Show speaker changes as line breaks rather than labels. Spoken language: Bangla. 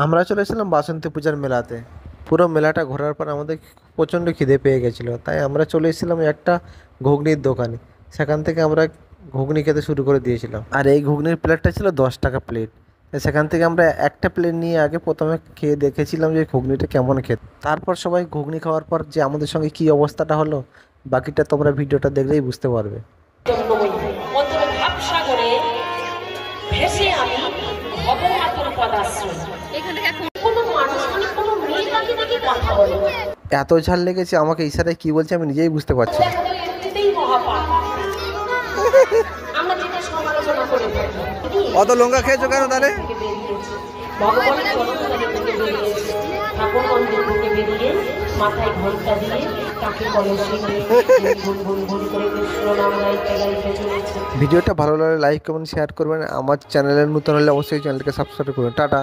আমরা চলেছিলাম বাসন্তী পূজার মেলাতে। পুরো মেলাটা ঘোরার পর আমাদের প্রচণ্ড খিদে পেয়ে গেছিলো, তাই আমরা চলে এসেছিলাম একটা ঘুগনির দোকানে। সেখান থেকে আমরা ঘুগনি খেতে শুরু করে দিয়েছিলাম, আর এই ঘুগনির প্লেটটা ছিল 10 টাকা প্লেট। তাই সেখান থেকে আমরা একটা প্লেট নিয়ে আগে প্রথমে খেয়ে দেখেছিলাম যে ঘুগনিটা কেমন খেতে। তারপর সবাই ঘুগনি খাওয়ার পর যে আমাদের সঙ্গে কী অবস্থাটা হলো, বাকিটা তোমরা ভিডিওটা দেখলেই বুঝতে পারবে।
অতল ভাবসাগরে ভেসে আমি হব মাত্র পদাশ্রয়। কোনো মানুষ মানে কোনো মেয়ে তাকে দেখে কথা বলে
এত ঝাল লেগেছে, আমাকে ইশারায় কি বলছে আমি নিজেই বুঝতে পারছি না।
দেখা যায় এমনিতেই মহাপাপ। আমরা যেটা সমালোচনা করে থাকি,
অত লঙ্কা খেয়েছো কেন তাহলে?
ভগবান জগন্নাথের থেকে বেরিয়েছে, ঠাকুর মন্দির থেকে বেরিয়ে মাথায় ঘন্টা দিয়ে তাকে কলসি নিয়ে গুন গুন গুন করে কৃষ্ণ নাম গাইতে গাইতে চলেছে।
ভিডিওটা ভালো লাগলে লাইক কমেন্ট শেয়ার করবেন। আমার চ্যানেলের নতুন হলে অবশ্যই চ্যানেলটাকে সাবস্ক্রাইব করবেন। টাটা।